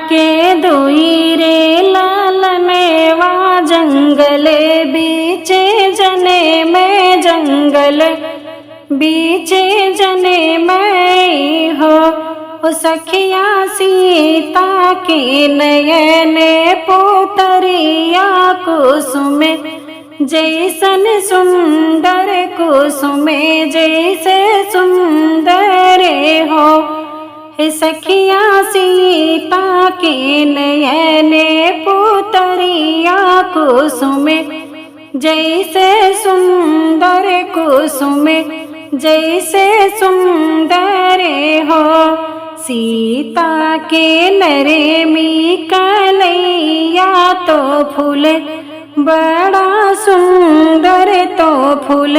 के दुई रे लालनेवा जंगले बीचे जने में जंगल बीचे जने में हो। ओ सखिया सीता के नयन पुतरिया कुसुम जैसन सुंदर कुसुम जैसे सुंदर हो। हे सखिया सीता के नयन पुतरिया कुसुम जैसे सुंदर कुसुम जैसे सुंदर हो। सीता के नरेमी कलैया तो फूल बड़ा सुंदर तो फूल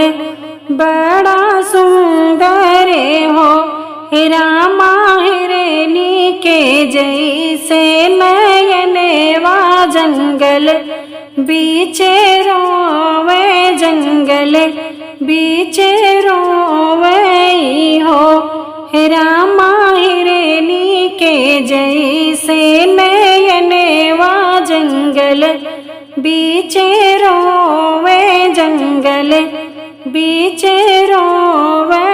बड़ा सुंदर हो। रामा हिरनी के जैसे नयनवा जंगल बीचे रोवे जंगल बीचे रोवे हो। रामा हिरनी के जैसे नयनवा जंगल बीचे रोवे जंगल बीचे रोवे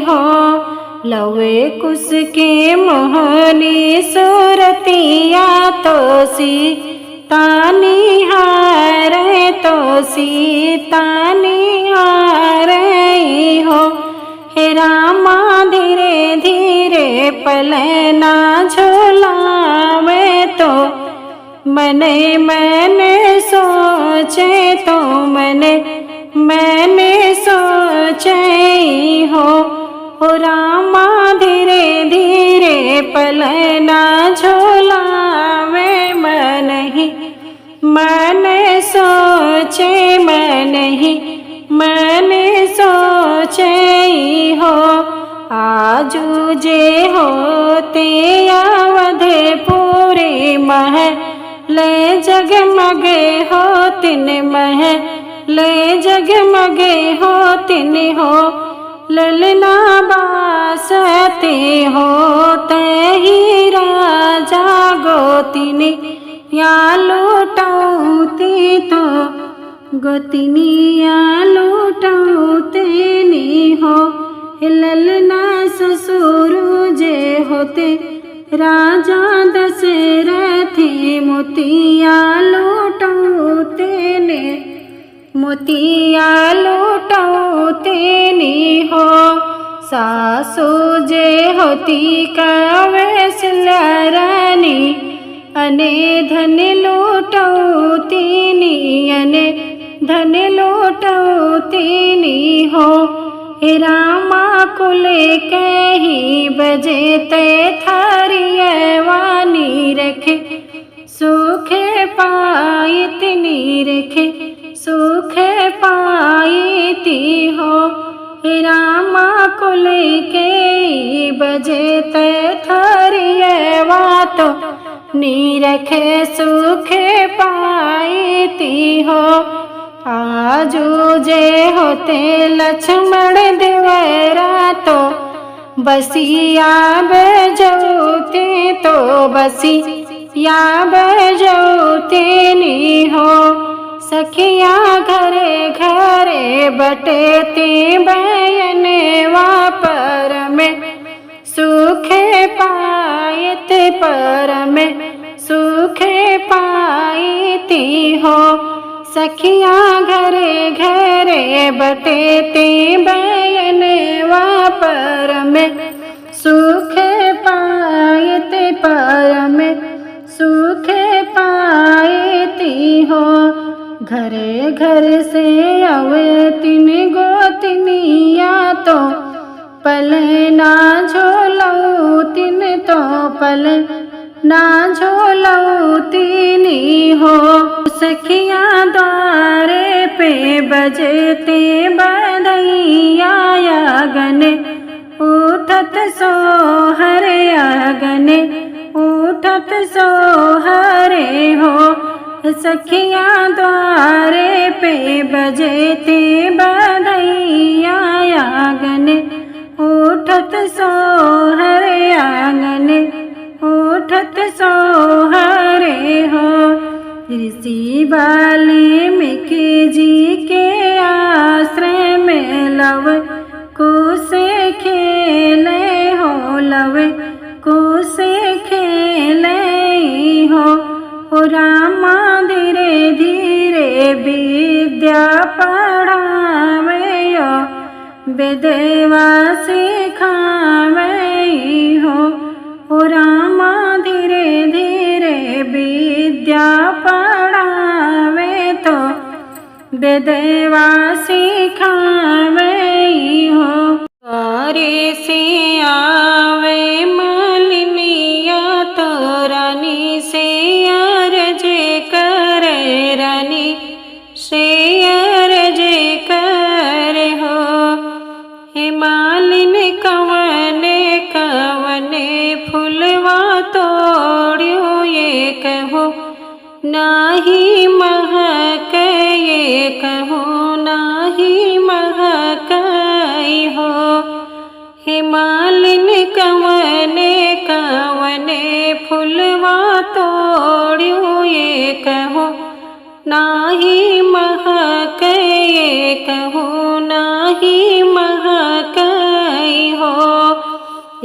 हो। लवे कुस के मोहनी सूरतिया तो सीता निहारे तो सीता निहारे हो। हे रामा धीरे धीरे पलना झुलावे तो मने मैंने सोचे तो मने मैंने सोचे हो। ओ रामा धीरे धीरे पलना झुलावे मन ही मन सोचे मन ही मन सोचे हो। आजू जे होते अवधपुरी महल जगमगे होतिन महल जगमगे होतिन हो। ललना बासते होते ही राजा गोतिनी या लूटौती तो गोतिनी या लूटौते नी हो। ललना ससुर जे होते राजा दशरथी मोतिया लूटौते ने मोतिया लूटौते नी हो। सासु जे होती कौशल्या रानी अने धन लूटौती नी अने धन लूटौती नी हो। रामा कुल कही बजे ते थारिय वानी रखे सुख पायतनी रखे सुख पायती हो। रामा कुल के बजे ते थारिय वातो नी रखे सुख पायती हो। आजू जे होते लक्ष्मण देवरा तो बसिया बजौते तो बसिया बजौते नी हो। सखिया घरे घरे बटेते बयनवा पर में सुख पायत पर में सुख पायती हो। सखिया घरे घरे बटेते बयनवा पर में सुख पायत पर में सुख पायती हो। घरे घर से अवतिन गोतनिया तो पल ना झोलौतिन तो पल ना झोलौतिनी हो। सखिया द्वारे पे बजते बधैया आगन उठत सोहरे आगन उठत सोहरे हो। सखिया द्वारे पे बजते बधैया आंगन उठत सोहर आंगन उठत सो ऋषि वाल्मीकि जी के आश्रय में लव कुश खेले हो, लव कुश खेले हो रामा। धीरे धीरे विद्या पढ़ावे विद्या सिखावे हो रामा। धीरे धीरे विद्या पढ़ावे तो विद्या सिखावे हो। द्वारे से आवे मालिनिया तो रानी से अर्ज करे, रानी से अर्ज करे हो। हे मालिन कवने कवने फुलवा तोड़ियो ये कहो, नाही महक ये कहो, नाही महक हो। हे मालिन कवने कवने फुलवा तोड़ियो ये कहो, नाही महक ये कहो, नाही महक हो।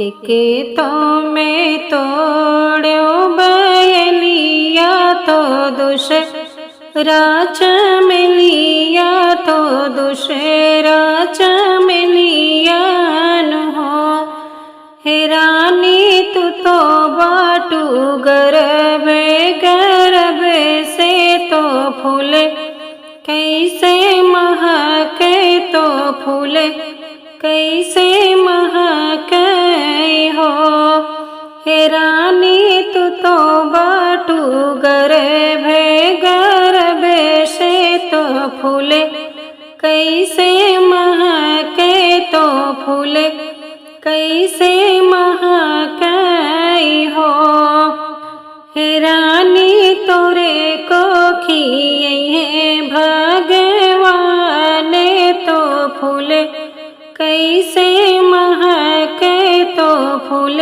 एके तो मैं तोड़ो बयलिया तो दूसरा चमेलिया तो दूसरा चमेलिया हो। हे रानी तू तो बाटू गर्भे गर्भे से तो फूल कैसे महके तो फूल कैसे महके हो। हे रानी तू तो बाटू गर्भे गर्भे से तो फूल कैसे महके तो फूल कैसे महके हो। हे रानी तोरे को खिए भगवान तो फूल कैसे महके तो फूल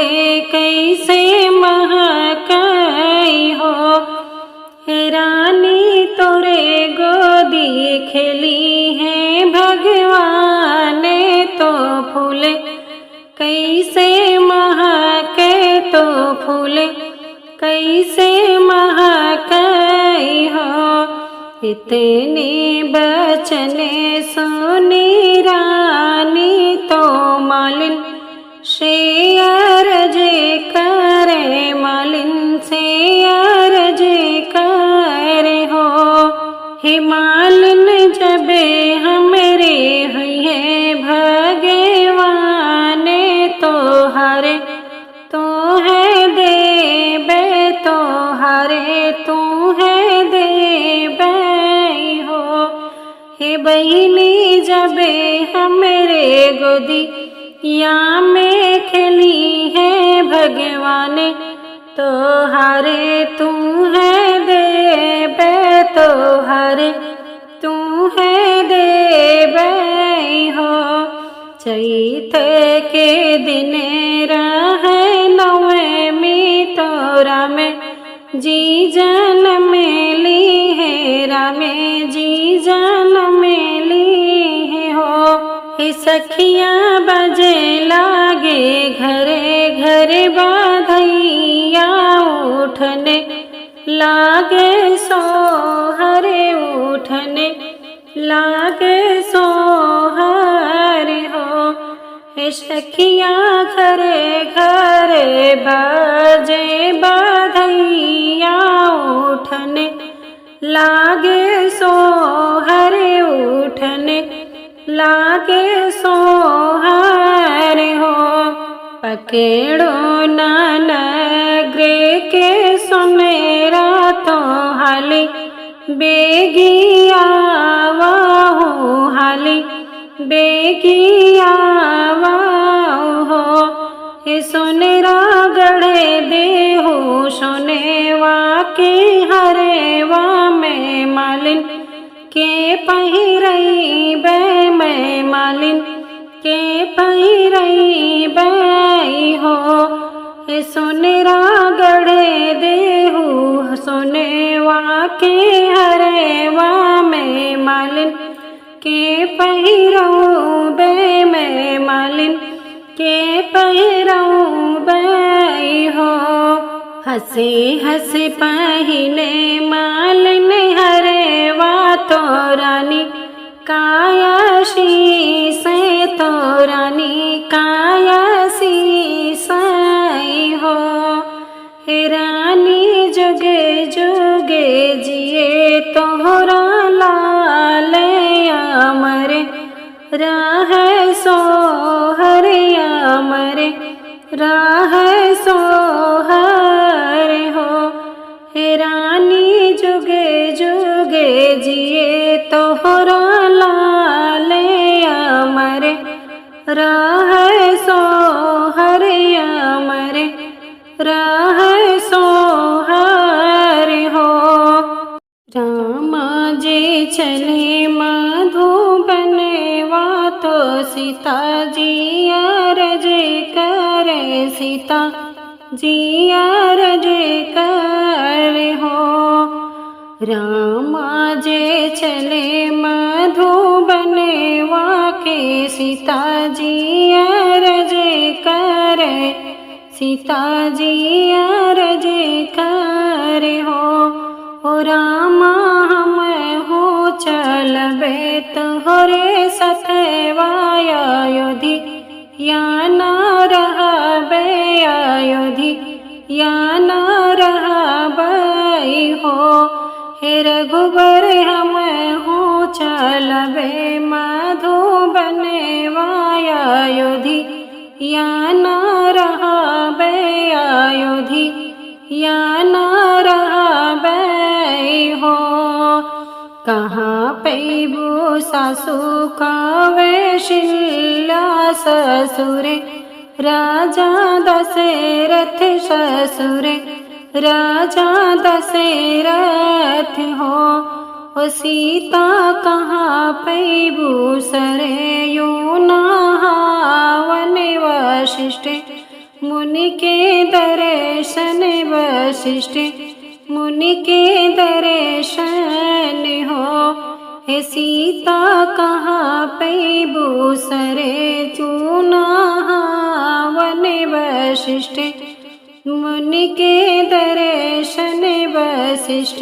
कैसे महके हो। हे रानी तोरे गोदी खेली है भगवान तो फूल कैसे महके तो फूल कैसे महके हो। इतने बचने सुनी रानी तो मालिन से अर्ज करे, मालिन से अर्ज करे हो। हे मालिन जबे हमरे हुए भगवान तो हरे तो है देबे तो हरे तू है देबे हो। हे बहिनी जबे हमरे गोदी या में खेली है भगवान तो हरे तू है देबे तो हरे तू है देबे हो। चैत के दिन रहे नवमी तो राम जी जन्म ली है, राम जी जन्म ली है हो। हे सखियाँ बजे लागे घरे घरे बाधैया उठने लागे सोहरे उठने लागे सोहर हो। हे सखियाँ घरे घरे बाजे बाधैया उठने लागे सोहरे उठने लागे सोहर हो। पकेड़ो नानग्रे के सुनेरा तो हाली बेगिया वाहू हाली बेगिया वाहो। हे सुनेरा गढ़े देहू सुनेवा के हरेवा में मालिन के पहिरई बे मैं मालिन के पहिरई बई हो। हे सुनेरा गढ़े देहू सुनेवा के पहिरऊँ बे मैं मालिन के पहिरऊँ बे हो। हंसे हंसे पहिने मालिन हरे वा तो रानी कायसी से तो रानी कायसी साई हो। हे रानी जुगे जुगे जिए तोहरा लाल अमर राह सोहर अमर राह सोहर हो। हे रानी जुगे जुगे जिए तोहरा लाल अमर राह सोहर अमर राह सोहर हो। रामा जे चले मधुबन वा तो सीता जी अरज करे सीता जी अरज करे हो। रामा जे चले मधुबन वा के सीता जी अरज करे सीता जी अरज करे हो। ओ रामा हम हो चलबे तोहरे सतवाय अयोधी या न रहबे अयोधी या न रहबे हो। हे रघुबर हम हो चलबे मधुबन वाय अयोधी या न रहबे अयोधी या न रहबे हो। कहाँ पैबू सासु कौशल्या ससुर राजा दशरथ ससुर राजा दशरथ हो। ओ सीता कहाँ पैबू सरयू नहावन वशिष्ठ मुनि के दर्शन वशिष्ठ मुनि के दर्शन हो। हे सीता कहाँ पैबू सरयू नहावन वशिष्ठ मुनि के दर्शन वशिष्ठ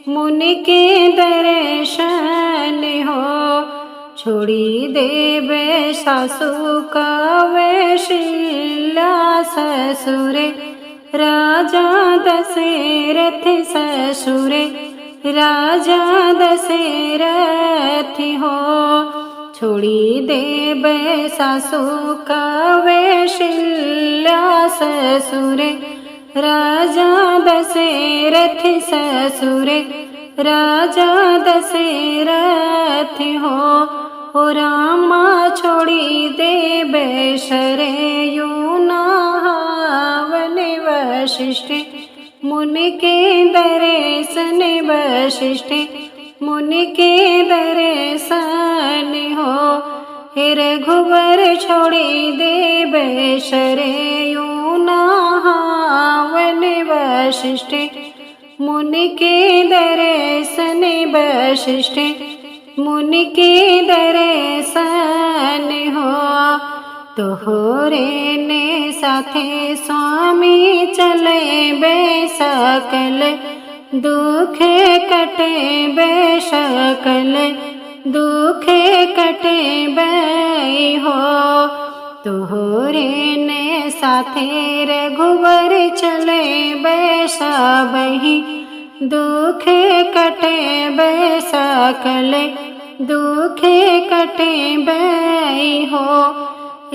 मुनि के दर्शन हो। छोड़ी देवे सासु कौशल्या ससुर राजा दशरथ ससुर राजा दशरथ हो। छोड़ी देवे सासु कौशल्या ससुर राजा दशरथ ससुर राजा दशरथ हो। ओ रामा छोड़ी देवे सरयू नहावन वशिष्ठ मुनि के दर्शन वशिष्ठ मुनि के दर्शन हो। हे रघुवर छोड़ी देवे सरयू नहावन वशिष्ठ मुनि के दर्शन वशिष्ठ मुनि के दर्शन हो। तोहरे ने साथे स्वामी चले बे सकल दुख कटे बे सकल दुख कटे बे हो। तोहरे ने साथे रघुवर चले बे सबही दुख कटे बे सकल दुख कटे बे हो।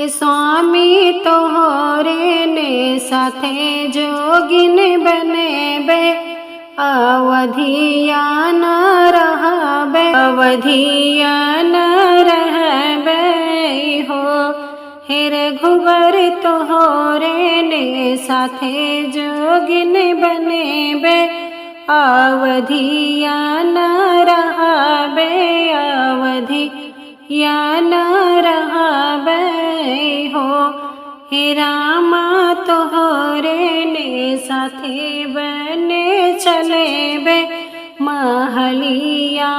स्वामी तोहरे ने साथे जोगिन बने बे अवधिया न रहबे अवधिया न रहबे हो। हे रघुवर तोहरे ने साथे जोगिन बने बे अवधिया न रहबे अवधि या न रहबे हो। हे रामा तोहरे ने साथे बने चले बे महलिया